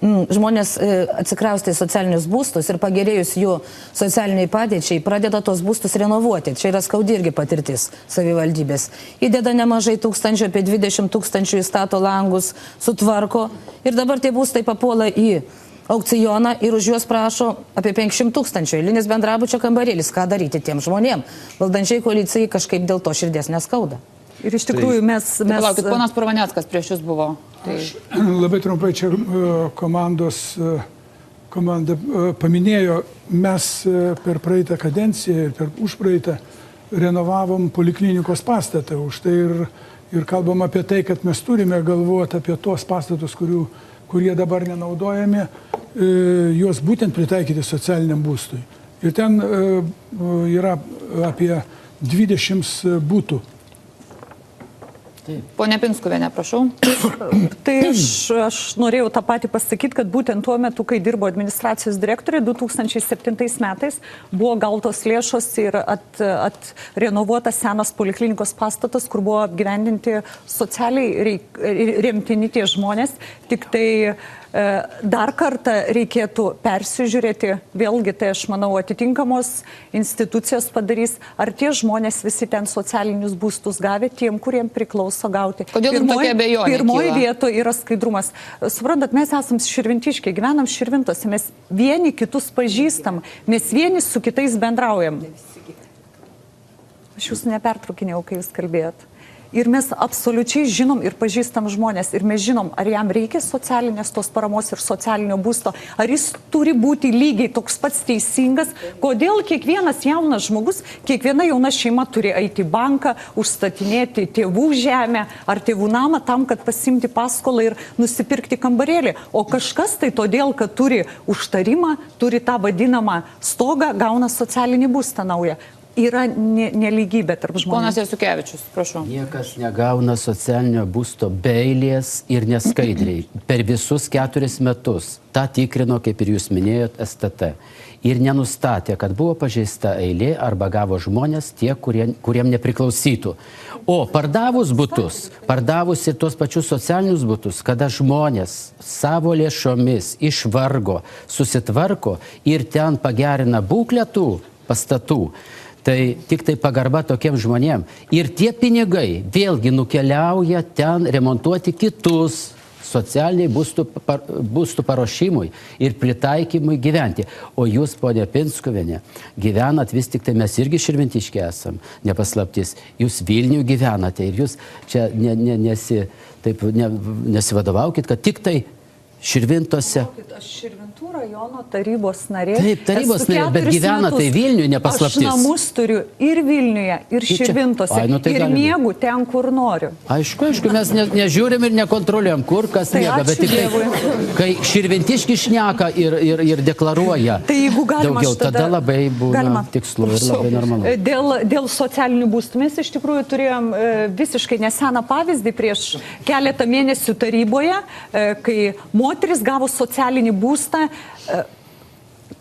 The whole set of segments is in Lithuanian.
žmonės atsikraustė į socialinius būstus ir pagerėjus jų socialiniai padėčiai pradeda tos būstus renovuoti. Čia yra skaudi irgi patirtis savivaldybės. Įdeda nemažai tūkstančių, apie 20 000 įstato langus, sutvarko ir dabar tie būstai papuola į aukcioną ir už juos prašo apie 500 000. Eilinis bendrabučio kambarėlis. Ką daryti tiem žmonėm? Valdančiai koalicijai kažkaip dėl to širdies neskauda. Ir iš tikrųjų mes... Palaukit, ponas Purvaneckas prieš jūs buvo. Aš labai trumpai čia komanda paminėjo, mes per praeitą kadenciją ir per užpraeitą renovavom poliklinikos pastatą. Už tai ir kalbam apie tai, kad mes turime galvoti apie tuos pastatus, kurie dabar nenaudojami, juos būtent pritaikyti socialiniam būstui. Ir ten yra apie 20 būtų. Pone Pinskuvienė, prašau. Tai aš norėjau tą patį pasakyti, kad būtent tuo metu, kai dirbo administracijos direktorė, 2007 metais buvo gautos lėšos ir atrenovuotas senas poliklinikos pastatas, kur buvo apgyvendinti socialiai remtini tie žmonės. Tik tai dar kartą reikėtų persižiūrėti, vėlgi tai aš manau atitinkamos institucijos padarys, ar tie žmonės visi ten socialinius būstus gavė tiem, kuriem priklauso gauti. Kodėl tokia abejonė kyla? Pirmoji vietoje yra skaidrumas. Suprantat, mes esam širvintiškiai, gyvenam Širvintose, mes vieni kitus pažįstam, mes vieni su kitais bendraujam. Aš jūs nepertraukinėjau, kai jūs kalbėjot. Ir mes absoliučiai žinom ir pažįstam žmonės. Ir mes žinom, ar jam reikia socialinės tos paramos ir socialinio būsto. Ar jis turi būti lygiai toks pats teisingas. Kodėl kiekvienas jaunas žmogus, kiekviena jauna šeima turi eiti į banką, užstatinėti tėvų žemę ar tėvų namą tam, kad pasimti paskolą ir nusipirkti kambarėlį. O kažkas tai todėl, kad turi užtarimą, turi tą vadinamą stogą, gauna socialinį būstą naują. Yra nelygybė tarp žmonių. Ponas Jasukevičius, prašau. Niekas negauna socialinio būsto be eilės ir neskaidriai. Per visus 4 metus tą tikrino, kaip ir jūs minėjot, STT. Ir nenustatė, kad buvo pažeista eilė arba gavo žmonės tie, kuriem nepriklausytų. O pardavus butus, pardavus ir tuos pačius socialinius butus, kada žmonės savo lėšomis išvargo, susitvarko ir ten pagerina būklę tų pastatų, tai tik tai pagarba tokiem žmonėm. Ir tie pinigai vėlgi nukeliauja ten remontuoti kitus socialiniai būstų paruošimui ir pritaikymui gyventi. O jūs, ponė Pinskuvienė, gyvenat vis tik tai, mes irgi širvintiški esam, nepaslaptis. Jūs Vilniuje gyvenate ir jūs čia nesivadovaukit, kad tik tai Širvintose. Aš Širvintų rajono tarybos narė. Taip, tarybos narė, bet gyvenate Vilniuje, nepaslaptis. Aš namus turiu ir Vilniuje, ir Širvintose, ir miegu ten, kur noriu. Aišku, mes nežiūrim ir nekontroliuojam, kur kas miega, bet tik tai, kai širvintiški šneka ir deklaruoja tai jeigu galima, daugiau, tada labai būna tikslu ir labai normalu. Dėl socialinių būstų mes iš tikrųjų turėjom visiškai neseną pavyzdį prieš keletą mėnesių taryboje, kai moteris gavo socialinį būstą,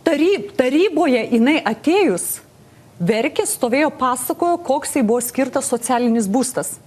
taryboje jinai atėjus, verkė, stovėjo, pasakojo, koks jai buvo skirtas socialinis būstas.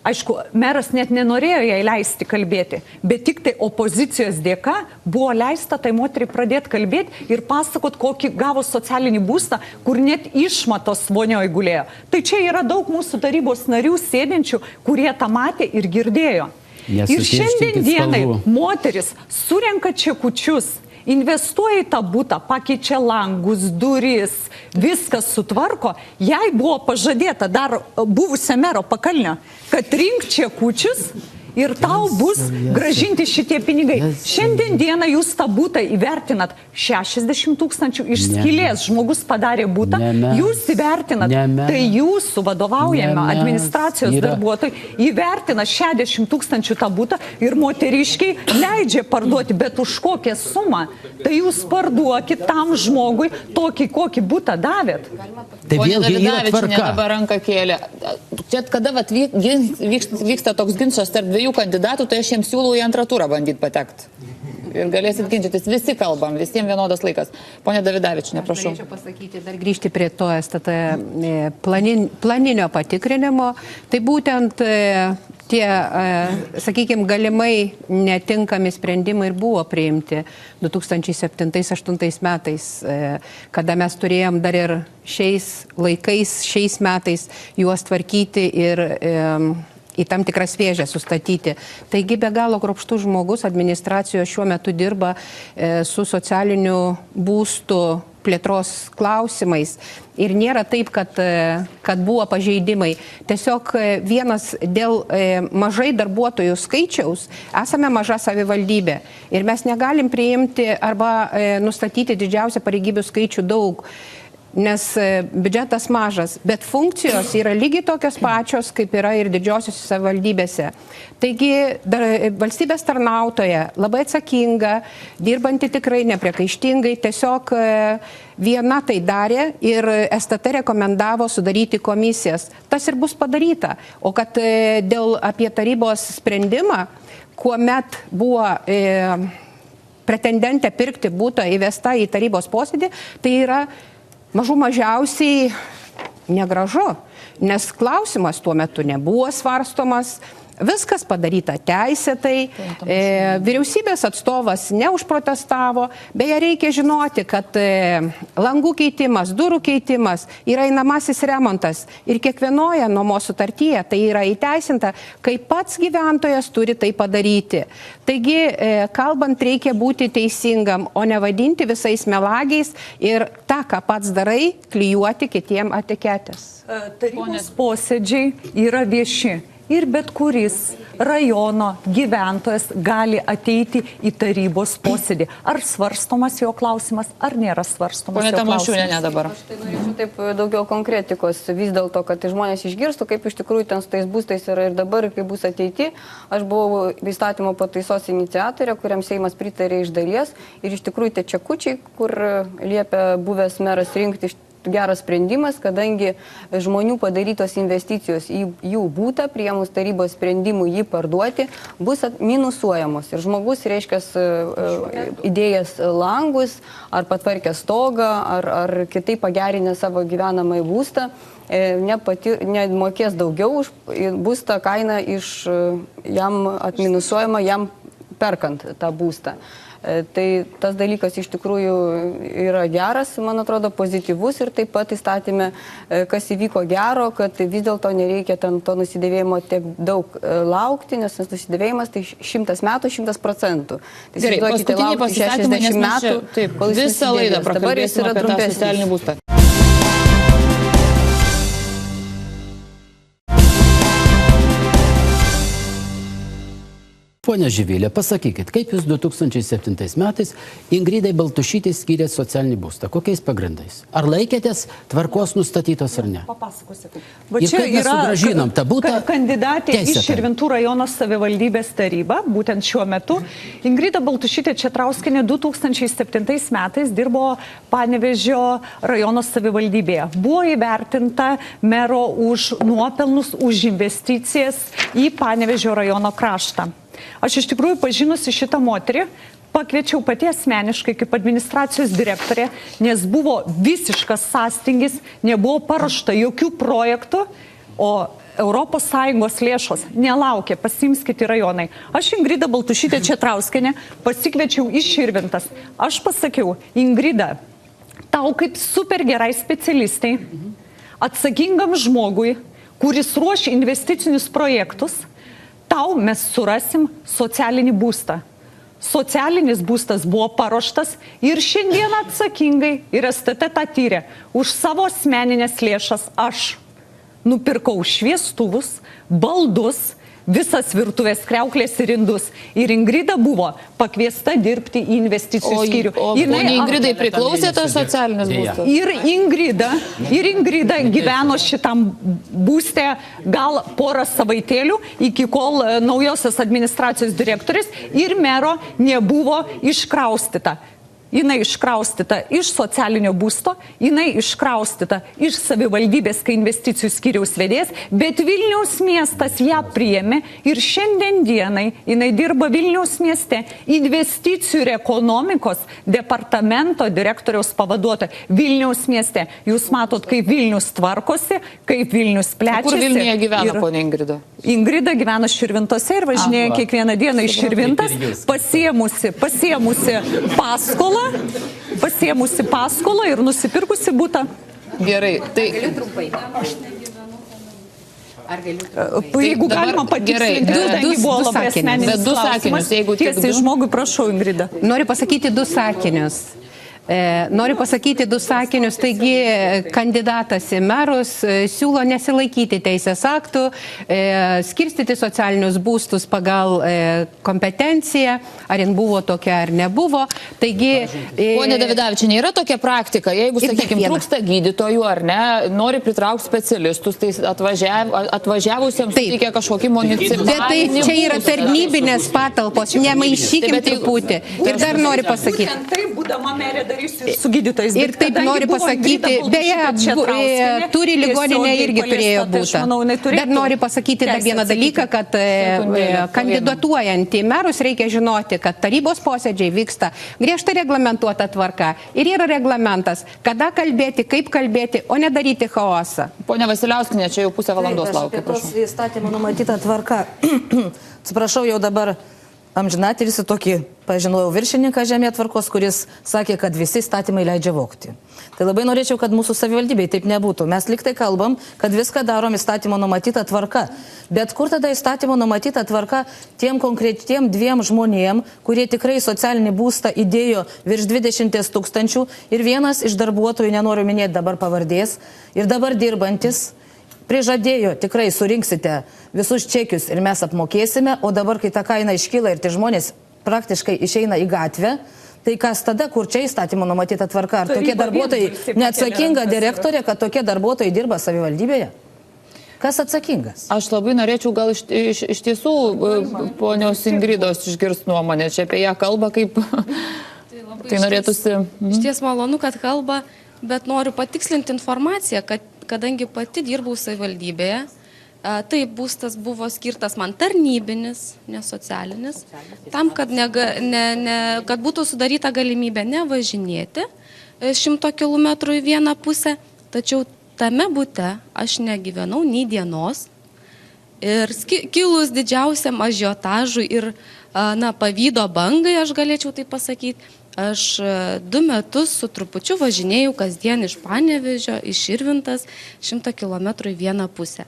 Aišku, meras net nenorėjo jai leisti kalbėti, bet tik tai opozicijos dėka buvo leista tai moteriai pradėti kalbėti ir pasakot, kokį gavo socialinį būstą, kur net išmatos vonioj gulėjo. Tai čia yra daug mūsų tarybos narių sėdinčių, kurie tą matė ir girdėjo. Ir šiandien dienai moteris surenka čekučius, investuoja į tą butą, pakeičia langus, duris, viskas sutvarko. Jai buvo pažadėta dar buvusio mero Pakalnio, kad rink čekučius ir tau bus gražinti šitie pinigai. Šiandien dieną jūs tą butą įvertinat 60 000 iš skylės. Žmogus padarė butą, jūs įvertinat. Tai jūsų vadovaujama administracijos darbuotojai įvertina 60 000 tą butą ir moteriškiai leidžia parduoti, bet už kokią sumą. Tai jūs parduokit tam žmogui tokį, kokį butą davėt. Tai vėlgi yra tvarka. Dabar ranką kėlė. Čia kada vyksta toks ginčas tarp dviejų kandidatų, tai aš jiems siūlau į antrą turą bandyti patekti. Ir galėsit ginčytis. Visi kalbam, visiems vienodas laikas. Pone Davidavičiene, prašau. Aš norėčiau pasakyti, dar grįžti prie to STT planinio patikrinimo. Tai būtent tie, sakykime, galimai netinkami sprendimai ir buvo priimti 2007-2008 metais, kada mes turėjom dar ir šiais metais juos tvarkyti ir į tam tikras vėžės sustatyti. Taigi be galo kruopštus žmogus administracijoje šiuo metu dirba su socialiniu būstu plėtros klausimais. Ir nėra taip, kad buvo pažeidimai. Tiesiog vienas dėl mažai darbuotojų skaičiaus esame maža savivaldybė. Ir mes negalim priimti arba nustatyti didžiausią pareigybių skaičių daug, nes biudžetas mažas, bet funkcijos yra lygiai tokios pačios, kaip yra ir didžiosios savivaldybėse. Taigi valstybės tarnautoja labai atsakinga, dirbanti tikrai nepriekaištingai, tiesiog viena tai darė ir STT rekomendavo sudaryti komisijas. Tas ir bus padaryta. O kad dėl apie tarybos sprendimą, kuomet buvo pretendentė pirkti būtą įvesta į tarybos posėdį, tai yra mažiausiai negražu, nes klausimas tuo metu nebuvo svarstomas, viskas padaryta teisėtai, vyriausybės atstovas neužprotestavo, beje reikia žinoti, kad langų keitimas, durų keitimas yra einamasis remontas ir kiekvienoje nuomos sutartyje tai yra įteisinta, kai pats gyventojas turi tai padaryti. Taigi, kalbant, reikia būti teisingam, o ne vadinti visais melagiais ir tą, ką pats darai, klijuoti kitiem etiketės. Tarybos posėdžiai yra vieši. Ir bet kuris rajono gyventojas gali ateiti į tarybos posėdį. Ar svarstomas jo klausimas, ar nėra svarstomas jo klausimas? Pone Tamošiūnienė dabar. Aš tai norėčiau taip daugiau konkretikos, vis dėlto, kad žmonės išgirstų, kaip iš tikrųjų ten su tais būstais yra ir dabar, ir kaip bus ateity. Aš buvau įstatymo pataisos iniciatorė, kuriam Seimas pritarė iš dalies. Ir iš tikrųjų tie čekučiai, kur liepia buvęs meras rinkti, geras sprendimas, kadangi žmonių padarytos investicijos į jų būtą, priėmus tarybos sprendimų jį parduoti, bus minusuojamos. Ir žmogus, reiškia, įdėjęs langus, ar patvarkęs stogą, ar kitaip pagerinę savo gyvenamąjį būstą, nemokės daugiau už būstą kainą jam atminusuojama, jam perkant tą būstą. Tai tas dalykas iš tikrųjų yra geras, man atrodo, pozityvus ir taip pat įstatymė, kas įvyko gero, kad vis dėlto nereikia ten to nusidėvėjimo tiek daug laukti, nes nusidėvėjimas tai 100 metų, 100%. Tai gerai, paskutiniai pasisakymai, nes mes čia visą laidą prakalbėsime apie tą socialinį būstą. Pone Živilė, pasakykit, kaip jūs 2007 metais Ingridai Baltušytei skyrėt socialinį būstą? Kokiais pagrindais? Ar laikėtės tvarkos nustatytos ar ne? Papasakosiu. Ir kaip mes sugrąžinom tą būtą kandidatė teisėtai? Iš Širvintų rajono savivaldybės taryba, būtent šiuo metu. Ingrida Baltušytė Četrauskienė 2007 metais dirbo Panevėžio rajono savivaldybėje. Buvo įvertinta mero už nuopelnus, už investicijas į Panevėžio rajono kraštą. Aš iš tikrųjų pažinusi šitą moterį, pakviečiau pati asmeniškai kaip administracijos direktorė, nes buvo visiškas sąstingis, nebuvo paruošta jokių projektų, o ES lėšos nelaukė, pasimskite rajonai. Aš Ingrida Baltušytė Četrauskienė pasikviečiau iš Širvintas. Aš pasakiau, Ingrida, tau kaip super gerai specialistai, atsakingam žmogui, kuris ruošia investicinius projektus, tau mes surasim socialinį būstą. Socialinis būstas buvo paruoštas ir šiandien atsakingai ir STT tą tyrė. Už savo asmeninės lėšas aš nupirkau šviestuvus, baldus, visas virtuvės kriauklės ir indus. Ir Ingrida buvo pakviesta dirbti į investicijų skyrių. O Ingridai priklausė tas socialinis būstas? Ir Ingrida gyveno šitam būste gal porą savaitėlių, iki kol naujosios administracijos direktorius ir mero nebuvo iškraustyta. jinai iškraustyta iš socialinio būsto, jinai iškraustyta iš savivaldybės, kai investicijų skyriaus vedėjas, bet Vilniaus miestas ją priėmė ir šiandien dienai jinai dirba Vilniaus mieste investicijų ir ekonomikos departamento direktoriaus pavaduotoja Vilniaus mieste. Jūs matot, kaip Vilnius tvarkosi, kaip Vilnius plečiasi. Kur Vilniuje gyvena, ponia Ingrida? Ingrida gyvena Širvintose ir važinėja kiekvieną dieną iš Širvintas, pasiemusi paskolą ir nusipirkusi butą. Gerai, tai... Jeigu galima patikslinti, kadangi buvo labai asmeninis klausimas, tiesiai žmogui, prašau, Ingrida. Noriu pasakyti du sakinius. Taigi kandidatas į merus siūlo nesilaikyti teisės aktų, skirstyti socialinius būstus pagal kompetenciją, ar jin buvo tokia ar nebuvo. Taigi... Pone Davidavičienė, yra tokia praktika, jeigu, sakykime, trūksta gydytojų ar ne, nori pritraukti specialistus, tai atvažiavusiems suteikia kažkokį municipalinį... Bet tai čia yra tarnybinės patalpos, nemaišykim truputį. Ir dar noriu pasakyti. Taip, būdama merė, darysiu su gydytojais. Ir taip noriu pasakyti, beje, turi ligoninė irgi turėjo būti. Dar noriu pasakyti dar vieną dalyką, kad kandidatuojant į merus reikia žinoti, kad tarybos posėdžiai vyksta griežtai reglamentuota tvarka. Ir yra reglamentas, kada kalbėti, kaip kalbėti, o ne daryti chaosą. Pone Vasiliauskinė, čia jau pusę valandos laukia. Apie įstatymą numatytą tvarką. Atsiprašau, jau dabar amžinatilsį tokį pažinojau viršininką žemėtvarkos, kuris sakė, kad visi įstatymai leidžia vogti. Tai labai norėčiau, kad mūsų savivaldybėje taip nebūtų. Mes liktai kalbam, kad viską darom įstatymo numatytą tvarką. Bet kur tada įstatymo numatyta tvarka tiem konkretiem dviem žmonėm, kurie tikrai socialinį būstą įdėjo virš 20 000 ir vienas iš darbuotojų, nenoriu minėti dabar pavardės, ir dabar dirbantis, prižadėjo, tikrai surinksite visus čekius ir mes apmokėsime, o dabar, kai ta kaina iškyla ir tie žmonės praktiškai išeina į gatvę, tai kas tada, kur čia įstatymo numatyta tvarka? Ar tokie darbuotojai, neatsakinga direktorė, kad tokie darbuotojai dirba savivaldybėje? Kas atsakingas? Aš labai norėčiau gal iš tiesų ponios Ingridos išgirsti nuomonę, čia apie ją kalba kaip... Tai norėtųsi... Iš ties malonu, kad kalba, bet noriu patikslinti informaciją, kad kadangi pati dirbau savivaldybėje, taip būstas buvo skirtas man tarnybinis, nesocialinis, tam, kad būtų sudaryta galimybė nevažinėti 100 kilometrų į vieną pusę, tačiau tame bute aš negyvenau nei dienos ir kilus didžiausiam ažiotažui ir pavydo bangai, aš galėčiau tai pasakyti, aš 2 metus su trupučiu važinėjau kasdien iš Panevėžio, iš Širvintas 100 kilometrų į vieną pusę.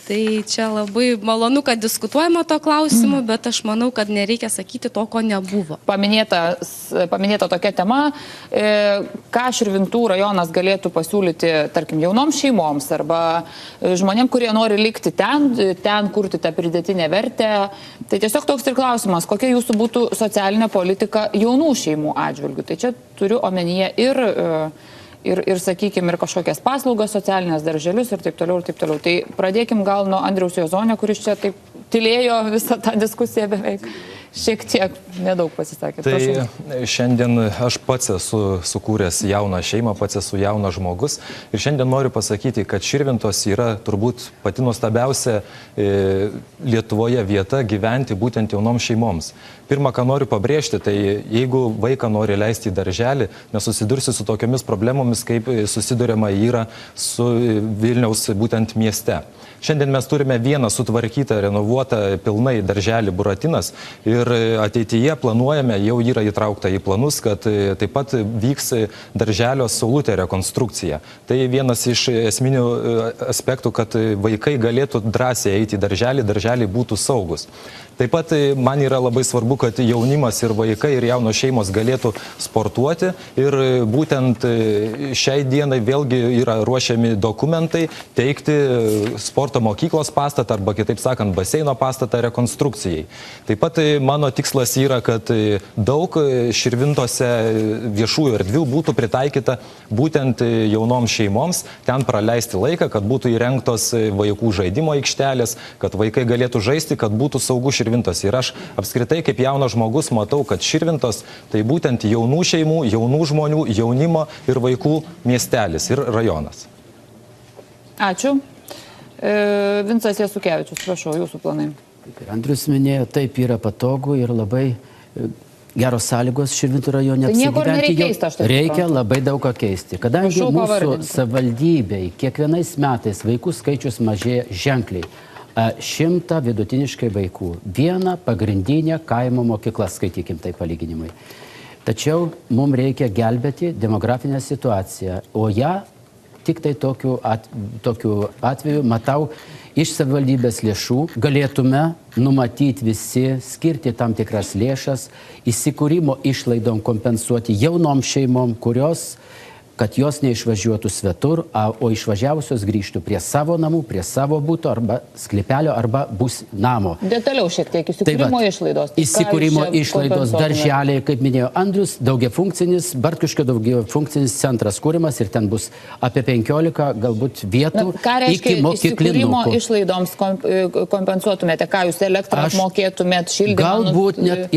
Tai čia labai malonu, kad diskutuojama to klausimu, bet aš manau, kad nereikia sakyti to, ko nebuvo. Paminėta tokia tema, ką Širvintų rajonas galėtų pasiūlyti, tarkim, jaunoms šeimoms arba žmonėm, kurie nori likti ten kurti tą pridėtinę vertę. Tai tiesiog toks ir klausimas, kokia jūsų būtų socialinė politika jaunų šeimų atžvilgių. Tai čia turiu omenyje ir sakykime, ir kažkokias paslaugas, socialinės darželius ir taip toliau, ir taip toliau. Tai pradėkim gal nuo Andriaus Jozonio, kuris čia taip tylėjo visą tą diskusiją beveik. Šiek tiek nedaug pasisakė. Tai šiandien aš pats esu sukūręs jauną šeimą, pats esu jaunas žmogus ir šiandien noriu pasakyti, kad Širvintos yra turbūt pati nuostabiausia Lietuvoje vieta gyventi būtent jaunoms šeimoms. Pirma, ką noriu pabrėžti, tai jeigu vaiką nori leisti į darželį, nesusidursi su tokiamis problemomis, kaip susiduriama yra su Vilniaus būtent mieste. Šiandien mes turime vieną sutvarkytą, renovuotą pilnai darželį Buratinas ir ateityje planuojame, jau yra įtraukta į planus, kad taip pat vyks darželio Saulutė rekonstrukcija. Tai vienas iš esminių aspektų, kad vaikai galėtų drąsiai eiti į darželį, darželiai būtų saugus. Taip pat man yra labai svarbu, kad jaunimas ir vaikai ir jaunos šeimos galėtų sportuoti ir būtent šiai dienai vėlgi yra ruošiami dokumentai teikti sporto mokyklos pastatą arba kitaip sakant baseino pastatą rekonstrukcijai. Taip pat mano tikslas yra, kad daug Širvintose viešųjų erdvių būtų pritaikyta būtent jaunoms šeimoms, ten praleisti laiką, kad būtų įrengtos vaikų žaidimo aikštelės, kad vaikai galėtų žaisti, kad būtų saugu Širvintos. Ir aš apskritai kaip jaunas žmogus matau, kad Širvintos tai būtent jaunų šeimų, jaunų žmonių, jaunimo ir vaikų miestelis ir rajonas. Ačiū. Vincas Jasukevičius, prašau, jūsų planai. Andrius minėjo, taip yra patogu ir labai geros sąlygos Širvintų rajone Tai nieko apsigyventi. nereikia keisti, aš taip Reikia suprantu. labai daug ką keisti. Kadangi Prašau mūsų pavardinti. savivaldybei kiekvienais metais vaikų skaičius mažėja ženkliai. 100 vidutiniškai vaikų. Viena pagrindinė kaimo mokykla, skaitykim tai palyginimai. Tačiau mums reikia gelbėti demografinę situaciją, o ją tik tai tokiu atveju matau iš savivaldybės lėšų galėtume numatyti visi, skirti tam tikras lėšas, įsikūrimo išlaidom kompensuoti jaunom šeimom, kad jos neišvažiuotų svetur, o išvažiavusios grįžtų prie savo namų, prie savo būto arba sklypelio arba bus namo. Detaliau šiek tiek įsikūrimo išlaidos. Tai Įsikūrimo išlaidos, darželiai, kaip minėjo Andrius, daugiafunkcinis, Bartkiškio daugiafunkcinis centras kūrimas ir ten bus apie 15 galbūt vietų ką reiškia iki įsikūrimo mokyklinukų. išlaidoms kompensuotumėte? Ką jūs elektrą apmokėtumėt, šildymą? Galbūt net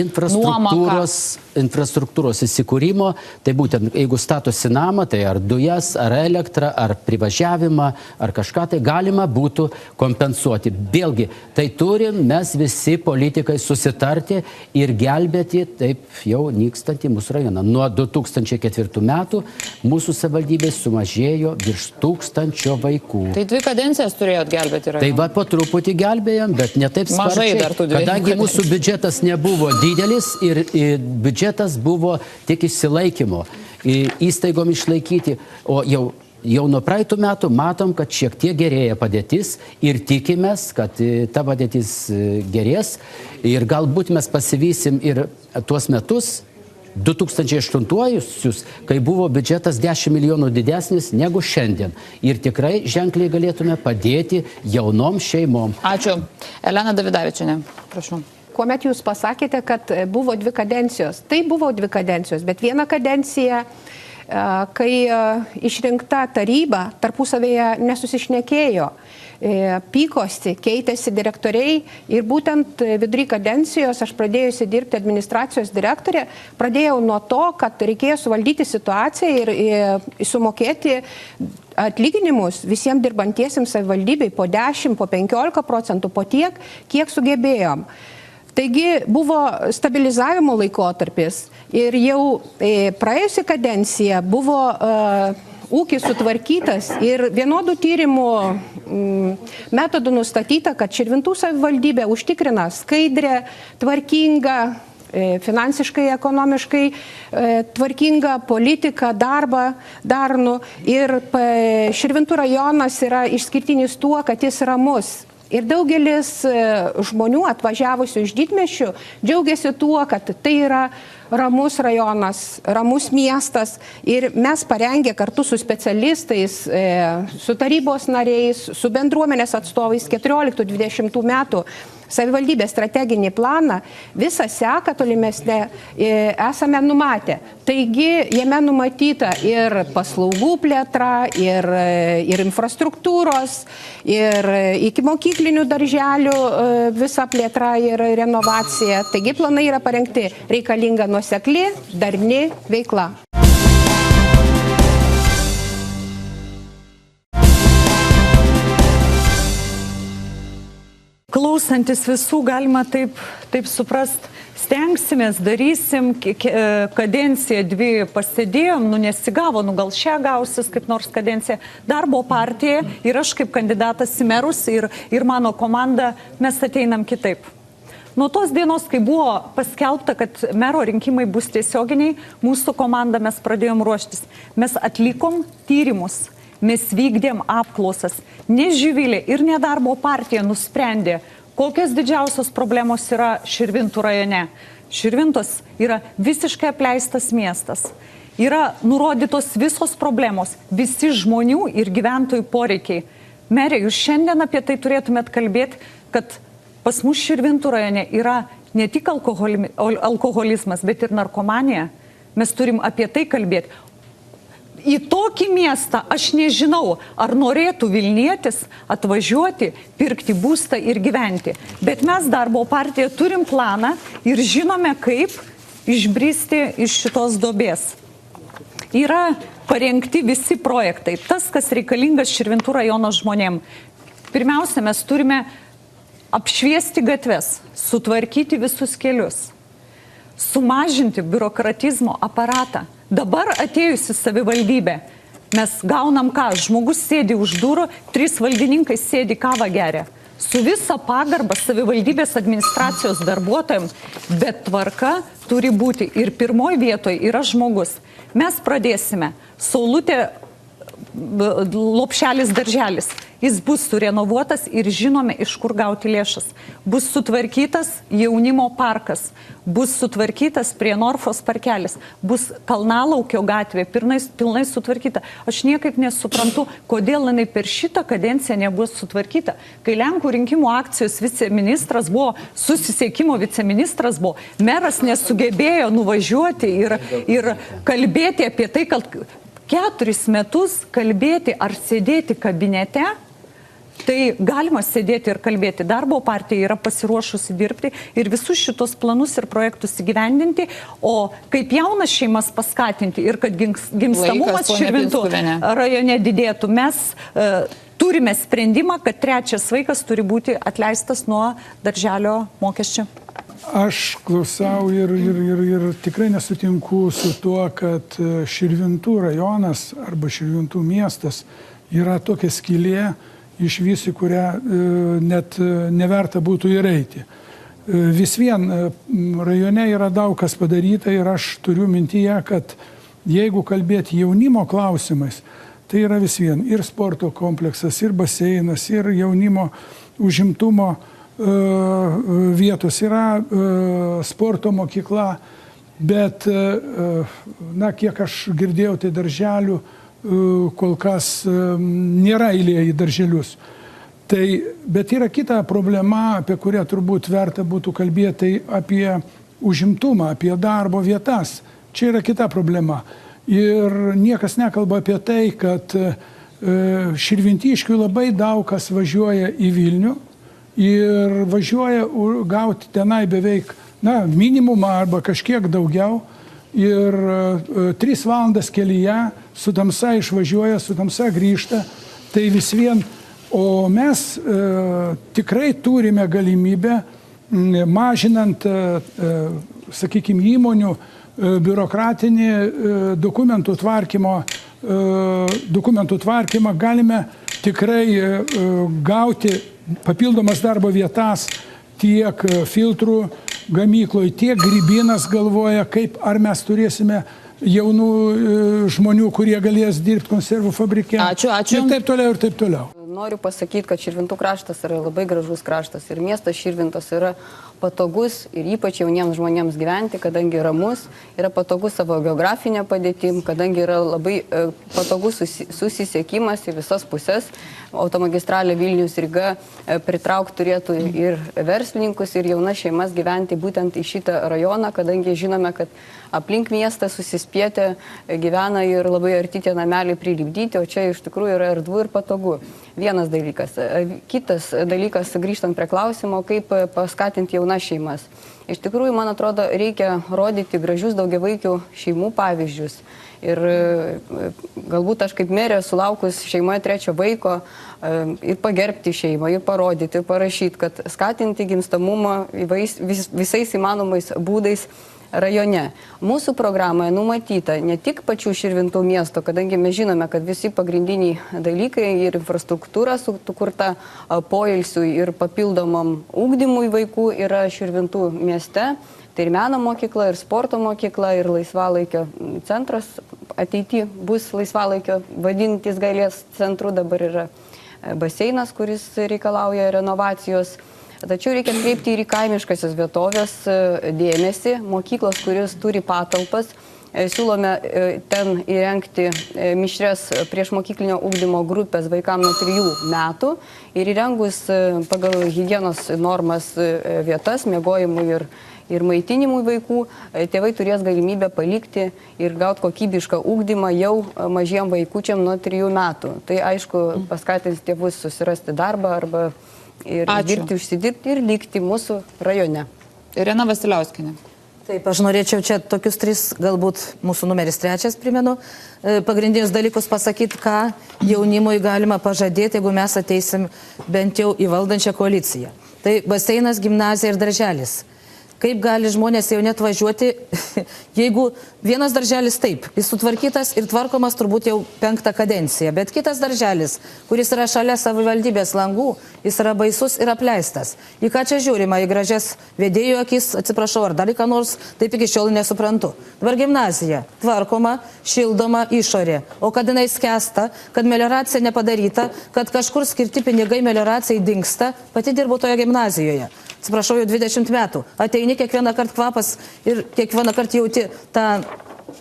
infrastruktūros įsikūrimo, tai būtent jeigu statosi namą, tai ar dujas, ar elektrą, ar privažiavimą, ar kažką tai galima būtų kompensuoti. Vėlgi, tai turim mes visi politikai susitarti ir gelbėti taip jau nykstantį mūsų rajoną. Nuo 2004 metų mūsų savivaldybės sumažėjo virš 1000 vaikų. Tai 2 kadencijas turėjot gelbėti rajoną. Tai va po truputį gelbėjom, bet ne taip Mažai sparčiai, dar tų 2 kadangi mūsų biudžetas nebuvo didelis ir biudžetas buvo tik išsilaikymo, įstaigom išlaikyti, o jau nuo praeitų metų matom, kad šiek tiek gerėja padėtis ir tikimės, kad ta padėtis gerės ir galbūt mes pasivysim ir tuos metus 2008-uosius, kai buvo biudžetas 10 milijonų didesnis negu šiandien. Ir tikrai ženkliai galėtume padėti jaunom šeimom. Ačiū. Elena Davidavičienė, prašau. Kuomet jūs pasakėte, kad buvo 2 kadencijos, tai buvo 2 kadencijos, bet viena kadencija, kai išrinkta taryba tarpusavėje nesusišnekėjo, pykosi, keitėsi direktoriai ir būtent vidury kadencijos aš pradėjusi dirbti administracijos direktorė, pradėjau nuo to, kad reikėjo suvaldyti situaciją ir sumokėti atlyginimus visiems dirbantiesiems savivaldybei po 10, po 15%, po tiek, kiek sugebėjom. Taigi buvo stabilizavimo laikotarpis ir jau praėjusi kadencija buvo ūkis sutvarkytas ir vienodų tyrimų metodų nustatyta, kad Širvintų savivaldybė užtikrina skaidrę, tvarkingą, finansiškai, ekonomiškai tvarkingą politiką, darbą darnų ir Širvintų rajonas yra išskirtinis tuo, kad jis ramus. Ir daugelis žmonių atvažiavusių iš didmiesčių džiaugiasi tuo, kad tai yra ramus rajonas, ramus miestas ir mes parengę kartu su specialistais, su tarybos nariais, su bendruomenės atstovais 14-20 metų savivaldybės strateginį planą, visą seką tolimesnę esame numatę. Taigi jame numatyta ir paslaugų plėtra, ir infrastruktūros, ir iki mokyklinių darželių visa plėtra ir renovacija. Taigi planai yra parengti, reikalinga nuosekli, darni veikla. Klausantis visų galima taip suprast, stengsimės, darysim, kadenciją 2 pasėdėjom, nesigavo, gal šią gausis kaip nors kadencija. Darbo partija ir aš kaip kandidatas į merus ir mano komanda, mes ateinam kitaip. Nuo tos dienos, kai buvo paskelbta, kad mero rinkimai bus tiesioginiai, mūsų komanda mes pradėjom ruoštis. Mes atlikom tyrimus. Mes vykdėm apklausas. Ne Živilė ir ne darbo partija nusprendė, kokios didžiausios problemos yra Širvintų rajone. Širvintos yra visiškai apleistas miestas. Yra nurodytos visos problemos, visi žmonių ir gyventojų poreikiai. Merė, jūs šiandien apie tai turėtumėt kalbėti, kad pas mus Širvintų rajone yra ne tik alkoholizmas, bet ir narkomanija. Mes turim apie tai kalbėti. į tokį miestą aš nežinau, ar norėtų Vilnietis atvažiuoti, pirkti būstą ir gyventi. Bet mes darbo partija turim planą ir žinome, kaip išbristi iš šitos duobės. Yra parengti visi projektai. Tas, kas reikalingas Širvintų rajono žmonėm. Pirmiausia, mes turime apšviesti gatves, sutvarkyti visus kelius, sumažinti biurokratizmo aparatą. Dabar atėjusi savivaldybė, mes gaunam ką? Žmogus sėdi už durų, 3 valdininkai sėdi kavą geria. Su visa pagarba savivaldybės administracijos darbuotojams, bet tvarka turi būti ir pirmoji vietoje yra žmogus. Mes pradėsime Saulutė lopšelis darželis. Jis bus surenovuotas ir žinome, iš kur gauti lėšas. Bus sutvarkytas jaunimo parkas, bus sutvarkytas prie Norfos parkelis, bus Kalnalaukio gatvė pilnai sutvarkyta. Aš niekaip nesuprantu, kodėl jinai per šitą kadenciją nebus sutvarkyta. Kai Lenkų rinkimų akcijos viceministras buvo, susisiekimo viceministras buvo, meras nesugebėjo nuvažiuoti ir kalbėti apie tai, kad 4 metus kalbėti ar sėdėti kabinete, tai galima sėdėti ir kalbėti. Darbo partija yra pasiruošusi dirbti ir visus šitos planus ir projektus įgyvendinti, o kaip jaunas šeimas paskatinti ir kad gimstamumas Širvintų rajone didėtų. Mes turime sprendimą, kad 3 vaikas turi būti atleistas nuo darželio mokesčio. Aš klausau ir tikrai nesutinku su tuo, kad Širvintų rajonas arba Širvintų miestas yra tokia skylė, iš visų, kurią net neverta būtų įeiti. Vis vien rajone yra daug kas padaryta ir aš turiu mintyje, kad jeigu kalbėti jaunimo klausimais, tai yra vis vien ir sporto kompleksas, ir baseinas, ir jaunimo užimtumo vietos, yra sporto mokykla, bet, kiek aš girdėjau, tai darželių kol kas nėra eilė į darželius. Bet yra kita problema, apie kurią turbūt verta būtų kalbėti, tai apie užimtumą, apie darbo vietas. Čia yra kita problema. Ir niekas nekalba apie tai, kad širvintiškių labai daug kas važiuoja į Vilnių ir važiuoja gauti tenai beveik minimumą arba kažkiek daugiau. Ir 3 valandas kelyje su tamsa išvažiuoja, su tamsa grįžta. Tai vis vien, o mes tikrai turime galimybę, mažinant, sakykime, įmonių biurokratinį dokumentų tvarkymą, galime tikrai gauti papildomas darbo vietas tiek filtrų gamykloje, tiek Grybinas galvoja, ar mes turėsime jaunų žmonių, kurie galės dirbti konservų fabrike. Ačiū. Ir taip toliau, ir taip toliau. Noriu pasakyti, kad Širvintų kraštas yra labai gražus kraštas ir miestas Širvintos yra patogus ir ypač jauniems žmonėms gyventi, kadangi ramus, yra patogus savo geografinė padėtim, kadangi yra labai patogus susisiekimas į visas pusės. Automagistralė Vilnius-Ryga pritraukti turėtų ir verslininkus, ir jaunas šeimas gyventi būtent į šitą rajoną, kadangi žinome, kad aplink miestą susispietę gyvena ir labai arti tie nameliai prilipdyti, o čia iš tikrųjų yra erdvu ir patogu. Vienas dalykas. Kitas dalykas, grįžtant prie klausimo, kaip paskatinti jaunas šeimas. Iš tikrųjų, man atrodo, reikia rodyti gražius daugiavaikių šeimų pavyzdžius. Ir galbūt aš kaip merė sulaukus šeimoje 3 vaiko ir pagerbti šeimą, ir parodyti, ir parašyti, kad skatinti gimstamumą visais įmanomais būdais rajone. Mūsų programoje numatyta ne tik pačių Širvintų miesto, kadangi mes žinome, kad visi pagrindiniai dalykai ir infrastruktūra sukurta poilsiui ir papildomam ugdymui vaikų yra Širvintų mieste. Tai ir meno mokykla, ir sporto mokykla, ir laisvalaikio centras. Ateityje bus laisvalaikio vadintis galės centru, dabar yra baseinas, kuris reikalauja renovacijos. Tačiau reikia kreipti ir į kaimiškasias vietovės dėmesį. Mokyklos, kuris turi patalpas, siūlome ten įrengti mišrias priešmokyklinio ugdymo grupės vaikams nuo 3 metų ir įrengus pagal higienos normas vietas, miegojimui ir maitinimui vaikų, tėvai turės galimybę palikti ir gauti kokybišką ugdymą jau mažiem vaikučiam nuo 3 metų. Tai aišku, paskatins tėvus susirasti darbą arba ir dirbti, užsidirbti ir likti mūsų rajone. Irena Vasiliauskinė. Taip, aš norėčiau čia tokius 3, galbūt mūsų numeris 3 primenu, pagrindinius dalykus pasakyti, ką jaunimui galima pažadėti, jeigu mes ateisim bent jau į valdančią koaliciją. Tai baseinas, gimnazija ir darželis. Kaip gali žmonės jau net važiuoti, jeigu vienas darželis taip, jis sutvarkytas ir tvarkomas turbūt jau 5 kadenciją, bet kitas darželis, kuris yra šalia savivaldybės langų, jis yra baisus ir apleistas. Į ką čia žiūrima, į gražias vedėjų akis, atsiprašau, ar dar į ką nors, taip iki šiol nesuprantu. Dabar gimnazija, tvarkoma, šildoma išorė, o kad jinai skęsta, kad melioracija nepadaryta, kad kažkur skirti pinigai melioracijai dingsta, pati dirbu toje gimnazijoje. Atsiprašau, jau 20 metų. Ateini kiekvieną kartą kvapas ir kiekvieną kartą jauti tą,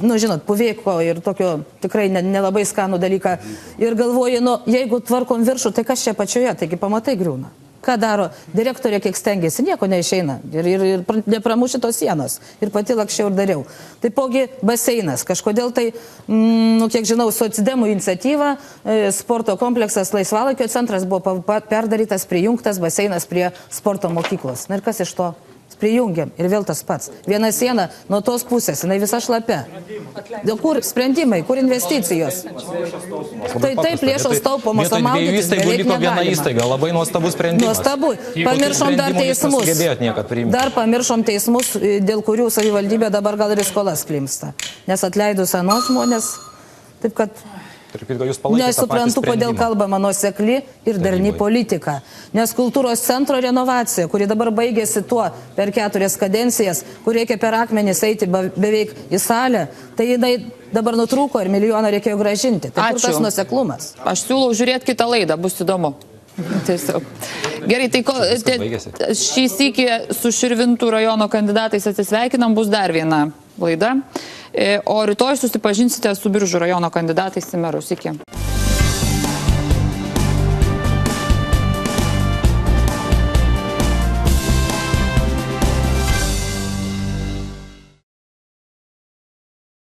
žinot, puveiko ir tokio tikrai nelabai skanų dalyką. Ir galvoji, jeigu tvarkom viršų, tai kas čia pačioje, taigi pamatai griūna. Ką daro direktorė, kiek stengiasi, nieko neišeina. Ir nepramuši tos sienos. Ir pati lakščiau ir dariau. Taipogi baseinas. Kažkodėl tai, kiek žinau, socdemų iniciatyva, sporto kompleksas Laisvalaikio centras buvo perdarytas, prijungtas baseinas prie sporto mokyklos. Na ir kas iš to? Prijungiam ir vėl tas pats. Viena siena nuo tos pusės, jinai visa šlapia. Kur sprendimai, kur investicijos? Tai taip, lėšos taupomos, o maudytis beveik negalima. Įstaiga, labai nuostabus sprendimas. Nuostabu. Pamiršom dar teismus. Dar pamiršom teismus, dėl kurių savivaldybė dabar gal ir skolas klimsta. Nes atleidus anos žmonės, taip kad... Nesuprantu, kodėl kalbama nuosekli ir darni politika. Nes kultūros centro renovacija, kuri dabar baigėsi tuo per 4 kadencijas, kur reikia per akmenis eiti beveik į salę, tai jinai dabar nutrūko ir milijoną reikėjo gražinti. Tai kur tas nuoseklumas? Aš siūlau žiūrėti kitą laidą, bus įdomu. Tiesiog. Gerai, tai šį sykį su Širvintų rajono kandidatais atsisveikinam, bus dar viena laida. O rytoj susipažinsite su Biržų rajono kandidatais į merus. Iki.